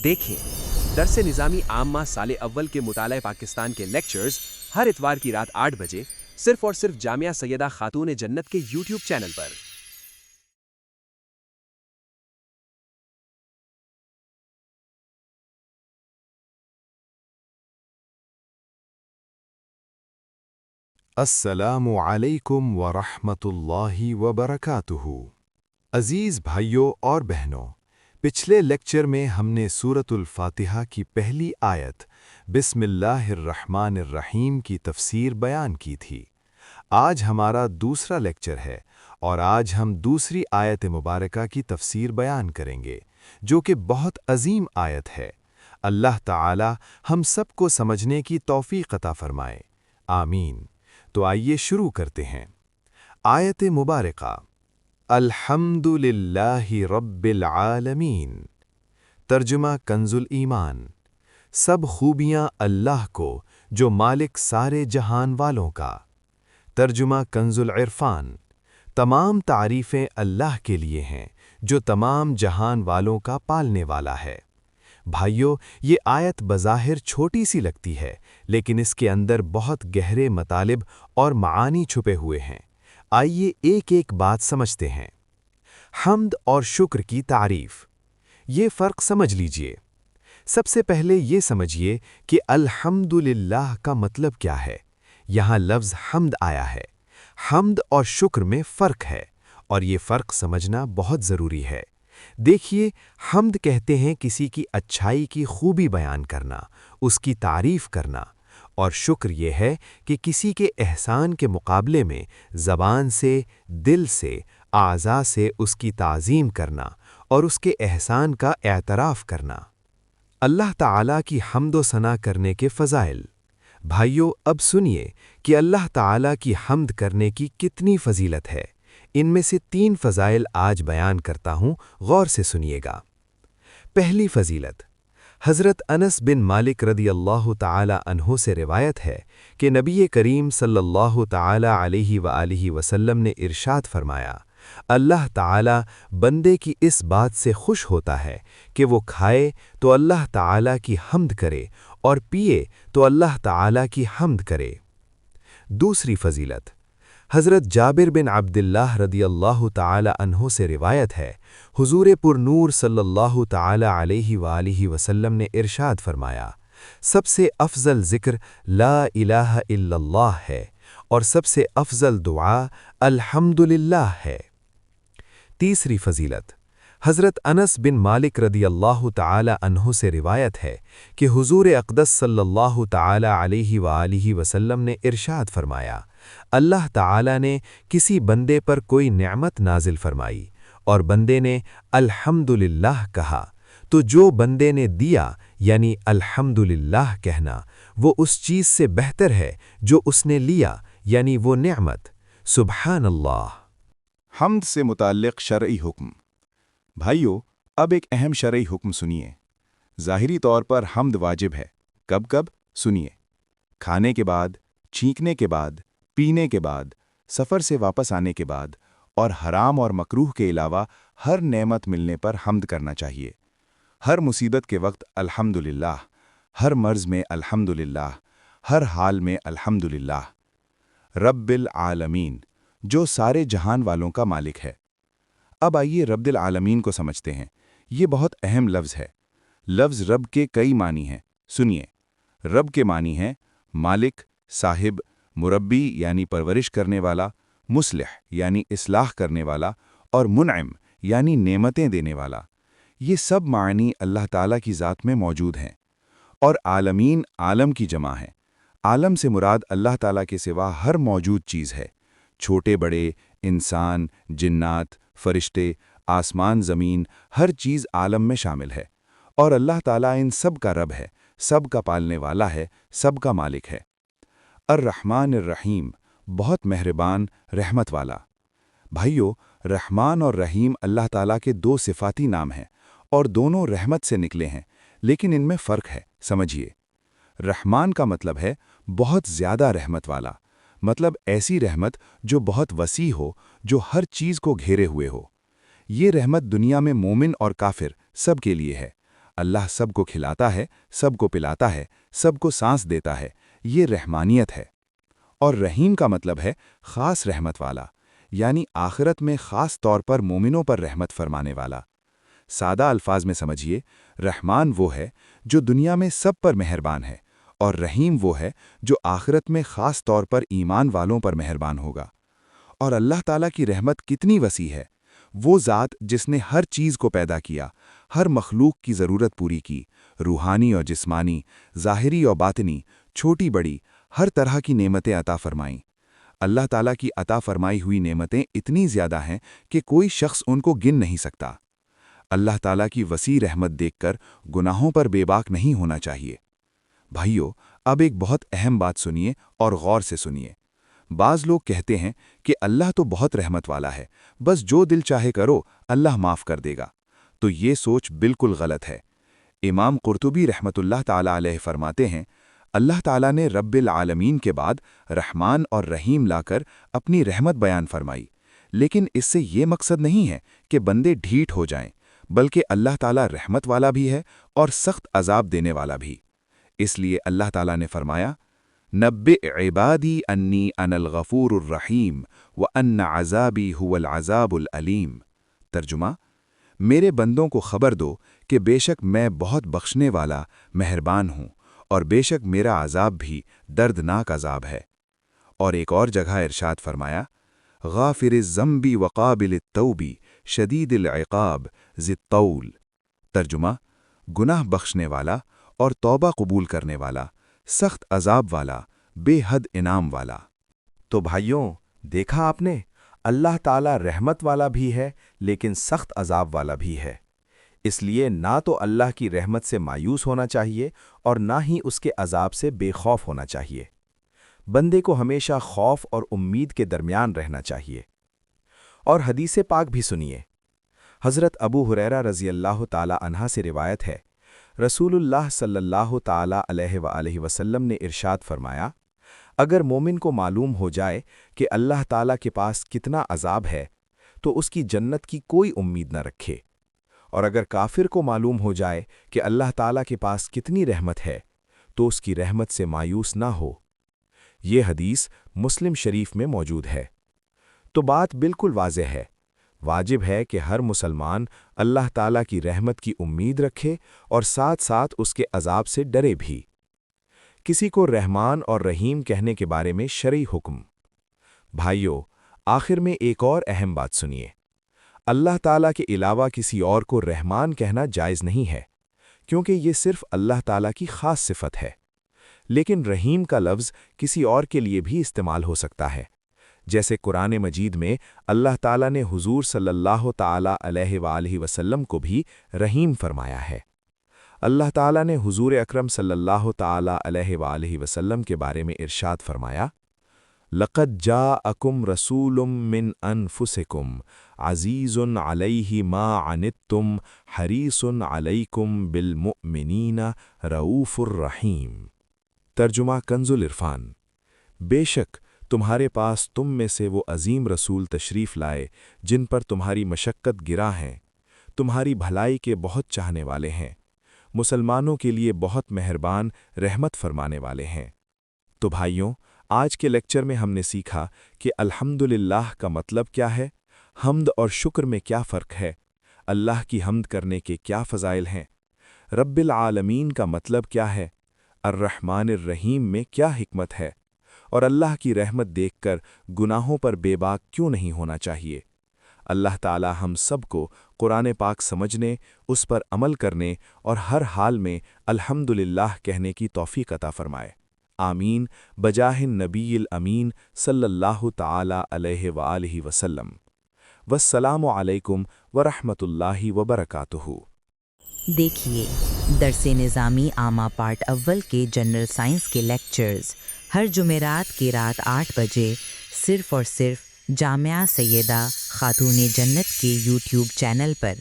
دیکھیں درس نظامی عامہ سال اول کے مطالعہ پاکستان کے لیکچرز ہر اتوار کی رات 8 بجے صرف اور صرف جامعہ سیدہ خاتون جنت کے یوٹیوب چینل پر۔ السلام علیکم ورحمۃ اللہ وبرکاتہ۔ عزیز بھائیوں اور بہنوں، پچھلے لیکچر میں ہم نے سورۃ الفاتحہ کی پہلی آیت بسم اللہ الرحمن الرحیم کی تفسیر بیان کی تھی۔ آج ہمارا دوسرا لیکچر ہے اور آج ہم دوسری آیت مبارکہ کی تفسیر بیان کریں گے، جو کہ بہت عظیم آیت ہے۔ اللہ تعالی ہم سب کو سمجھنے کی توفیق عطا فرمائے، آمین۔ تو آئیے شروع کرتے ہیں۔ آیت مبارکہ الحمد للہ رب العالمین۔ ترجمہ کنز الایمان۔ سب خوبیاں اللہ کو جو مالک سارے جہان والوں کا۔ ترجمہ کنز العرفان۔ تمام تعریفیں اللہ کے لیے ہیں جو تمام جہان والوں کا پالنے والا ہے۔ بھائیو، یہ آیت بظاہر چھوٹی سی لگتی ہے، لیکن اس کے اندر بہت گہرے مطالب اور معانی چھپے ہوئے ہیں۔ آئیے ایک ایک بات سمجھتے ہیں۔ حمد اور شکر کی تعریف، یہ فرق سمجھ لیجئے۔ سب سے پہلے یہ سمجھیے کہ الحمدللہ کا مطلب کیا ہے۔ یہاں لفظ حمد آیا ہے۔ حمد اور شکر میں فرق ہے، اور یہ فرق سمجھنا بہت ضروری ہے۔ دیکھیے، حمد کہتے ہیں کسی کی اچھائی کی خوبی بیان کرنا، اس کی تعریف کرنا، اور شکر یہ ہے کہ کسی کے احسان کے مقابلے میں زبان سے، دل سے، اعضاء سے اس کی تعظیم کرنا اور اس کے احسان کا اعتراف کرنا۔ اللہ تعالیٰ کی حمد و ثنا کرنے کے فضائل۔ بھائیو، اب سنیے کہ اللہ تعالیٰ کی حمد کرنے کی کتنی فضیلت ہے۔ ان میں سے 3 فضائل آج بیان کرتا ہوں، غور سے سنیے گا۔ پہلی فضیلت، حضرت انس بن مالک رضی اللہ تعالی عنہ سے روایت ہے کہ نبی کریم صلی اللہ تعالی علیہ وآلہ وسلم نے ارشاد فرمایا، اللہ تعالی بندے کی اس بات سے خوش ہوتا ہے کہ وہ کھائے تو اللہ تعالی کی حمد کرے اور پیے تو اللہ تعالی کی حمد کرے۔ دوسری فضیلت، حضرت جابر بن عبداللہ رضی اللہ تعالی عنہ سے روایت ہے، حضور پر نور صلی اللہ تعالی علیہ وآلہ وسلم نے ارشاد فرمایا، سب سے افضل ذکر لا الہ الا اللہ ہے اور سب سے افضل دعا الحمدللہ ہے۔ تیسری فضیلت، حضرت انس بن مالک رضی اللہ تعالی عنہ سے روایت ہے کہ حضور اقدس صلی اللہ تعالی علیہ وآلہ وسلم نے ارشاد فرمایا، اللہ تعالی نے کسی بندے پر کوئی نعمت نازل فرمائی اور بندے نے الحمدللہ کہا، تو جو بندے نے دیا یعنی الحمدللہ کہنا، وہ اس چیز سے بہتر ہے جو اس نے لیا یعنی وہ نعمت۔ سبحان اللہ۔ حمد سے متعلق شرعی حکم۔ بھائیو، اب ایک اہم شرعی حکم سنیے۔ ظاہری طور پر حمد واجب ہے۔ کب کب؟ سنیے۔ کھانے کے بعد، چھینکنے کے بعد، پینے کے بعد، سفر سے واپس آنے کے بعد، اور حرام اور مکروہ کے علاوہ ہر نعمت ملنے پر حمد کرنا چاہیے۔ ہر مصیبت کے وقت الحمدللہ، ہر مرض میں الحمدللہ، ہر حال میں الحمدللہ۔ رب العالمین، جو سارے جہان والوں کا مالک ہے۔ اب آئیے رب العالمین کو سمجھتے ہیں۔ یہ بہت اہم لفظ ہے۔ لفظ رب کے کئی معنی ہیں۔ سنیے، رب کے معنی ہیں مالک، صاحب، مربی یعنی پرورش کرنے والا، مصلح یعنی اصلاح کرنے والا، اور منعم یعنی نعمتیں دینے والا۔ یہ سب معنی اللہ تعالیٰ کی ذات میں موجود ہیں۔ اور عالمین عالم کی جمع ہے۔ عالم سے مراد اللہ تعالیٰ کے سوا ہر موجود چیز ہے۔ چھوٹے بڑے، انسان، جنات، فرشتے، آسمان زمین، ہر چیز عالم میں شامل ہے، اور اللہ تعالیٰ ان سب کا رب ہے، سب کا پالنے والا ہے، سب کا مالک ہے۔ الرحمن الرحیم، بہت مہربان، رحمت والا۔ بھائیو، رحمان اور رحیم اللہ تعالیٰ کے 2 صفاتی نام ہیں، اور دونوں رحمت سے نکلے ہیں، لیکن ان میں فرق ہے، سمجھیے۔ رحمان کا مطلب ہے بہت زیادہ رحمت والا، مطلب ایسی رحمت جو بہت وسیع ہو، جو ہر چیز کو گھیرے ہوئے ہو۔ یہ رحمت دنیا میں مومن اور کافر سب کے لیے ہے۔ اللہ سب کو کھلاتا ہے، سب کو پلاتا ہے، سب کو سانس دیتا ہے، یہ رحمانیت ہے۔ اور رحیم کا مطلب ہے خاص رحمت والا، یعنی آخرت میں خاص طور پر مومنوں پر رحمت فرمانے والا۔ سادہ الفاظ میں سمجھیے، رحمان وہ ہے جو دنیا میں سب پر مہربان ہے، اور رحیم وہ ہے جو آخرت میں خاص طور پر ایمان والوں پر مہربان ہوگا۔ اور اللہ تعالیٰ کی رحمت کتنی وسیع ہے، وہ ذات جس نے ہر چیز کو پیدا کیا، ہر مخلوق کی ضرورت پوری کی، روحانی اور جسمانی، ظاہری اور باطنی، چھوٹی بڑی، ہر طرح کی نعمتیں عطا فرمائیں۔ اللہ تعالیٰ کی عطا فرمائی ہوئی نعمتیں اتنی زیادہ ہیں کہ کوئی شخص ان کو گن نہیں سکتا۔ اللہ تعالیٰ کی وسیع رحمت دیکھ کر گناہوں پر بے باک نہیں ہونا چاہیے۔ بھائیو، اب ایک بہت اہم بات سنیے اور غور سے سنیے۔ بعض لوگ کہتے ہیں کہ اللہ تو بہت رحمت والا ہے، بس جو دل چاہے کرو اللہ معاف کر دے گا۔ تو یہ سوچ بالکل غلط ہے۔ امام قرطبی رحمۃ اللہ تعالیٰ علیہ فرماتے ہیں، اللہ تعالیٰ نے رب العالمین کے بعد رحمان اور رحیم لا کر اپنی رحمت بیان فرمائی، لیکن اس سے یہ مقصد نہیں ہے کہ بندے ڈھیٹ ہو جائیں، بلکہ اللہ تعالیٰ رحمت والا بھی ہے اور سخت عذاب دینے والا بھی۔ اس لیے اللہ تعالیٰ نے فرمایا، نبئ عبادی انی انا الغفور الرحیم وان عذابی هو العذاب العلیم۔ ترجمہ، میرے بندوں کو خبر دو کہ بے شک میں بہت بخشنے والا مہربان ہوں، اور بے شک میرا عذاب بھی دردناک عذاب ہے۔ اور ایک اور جگہ ارشاد فرمایا، غافر الذنب وقابل التوب شدید العقاب ذی الطول۔ ترجمہ، گناہ بخشنے والا اور توبہ قبول کرنے والا، سخت عذاب والا، بے حد انعام والا۔ تو بھائیوں، دیکھا آپ نے، اللہ تعالیٰ رحمت والا بھی ہے لیکن سخت عذاب والا بھی ہے۔ اس لیے نہ تو اللہ کی رحمت سے مایوس ہونا چاہیے اور نہ ہی اس کے عذاب سے بے خوف ہونا چاہیے۔ بندے کو ہمیشہ خوف اور امید کے درمیان رہنا چاہیے۔ اور حدیث پاک بھی سنیے۔ حضرت ابو ہریرہ رضی اللہ تعالی عنہ سے روایت ہے، رسول اللہ صلی اللہ تعالی علیہ وآلہ وسلم نے ارشاد فرمایا، اگر مومن کو معلوم ہو جائے کہ اللہ تعالیٰ کے پاس کتنا عذاب ہے تو اس کی جنت کی کوئی امید نہ رکھے، اور اگر کافر کو معلوم ہو جائے کہ اللہ تعالیٰ کے پاس کتنی رحمت ہے تو اس کی رحمت سے مایوس نہ ہو۔ یہ حدیث مسلم شریف میں موجود ہے۔ تو بات بالکل واضح ہے، واجب ہے کہ ہر مسلمان اللہ تعالیٰ کی رحمت کی امید رکھے اور ساتھ ساتھ اس کے عذاب سے ڈرے بھی۔ کسی کو رحمان اور رحیم کہنے کے بارے میں شرعی حکم۔ بھائیو، آخر میں ایک اور اہم بات سنیے۔ اللہ تعالیٰ کے علاوہ کسی اور کو رحمان کہنا جائز نہیں ہے، کیونکہ یہ صرف اللہ تعالیٰ کی خاص صفت ہے۔ لیکن رحیم کا لفظ کسی اور کے لیے بھی استعمال ہو سکتا ہے، جیسے قرآن مجید میں اللہ تعالیٰ نے حضور صلی اللہ تعالیٰ علیہ وآلہ وسلم کو بھی رحیم فرمایا ہے۔ اللہ تعالیٰ نے حضور اکرم صلی اللہ تعالیٰ علیہ وآلہ وسلم کے بارے میں ارشاد فرمایا، لَقَدْ جَاءَكُمْ رَسُولٌ مِّنْ أَنفُسِكُمْ عَزِيزٌ عَلَيْهِ مَا عَنِتُّمْ حَرِيصٌ عَلَيْكُمْ بِالْمُؤْمِنِينَ رَؤُوفٌ الرَّحِيمٌ۔ ترجمہ کنز العرفان، بے شک تمہارے پاس تم میں سے وہ عظیم رسول تشریف لائے جن پر تمہاری مشقت گراں ہیں، تمہاری بھلائی کے بہت چاہنے والے ہیں، مسلمانوں کے لیے بہت مہربان رحمت فرمانے والے ہیں۔ تو بھائیوں، آج کے لیکچر میں ہم نے سیکھا کہ الحمدللہ کا مطلب کیا ہے، حمد اور شکر میں کیا فرق ہے، اللہ کی حمد کرنے کے کیا فضائل ہیں، رب العالمین کا مطلب کیا ہے، الرحمن الرحیم میں کیا حکمت ہے، اور اللہ کی رحمت دیکھ کر گناہوں پر بے باک کیوں نہیں ہونا چاہیے۔ اللہ تعالی ہم سب کو قرآن پاک سمجھنے، اس پر عمل کرنے اور ہر حال میں الحمدللہ کہنے کی توفیق عطا فرمائے۔ آمین بجاہ النبی الامین صلی اللہ تعالی علیہ وآلہ وسلم۔ والسلام علیکم ورحمۃ اللہ وبرکاتہ۔ دیکھیے درس نظامی عامہ پارٹ اول کے جنرل سائنس کے لیکچرز ہر جمعرات کی رات 8 بجے صرف اور صرف جامعہ سیدہ خاتون جنت کے YouTube چینل پر۔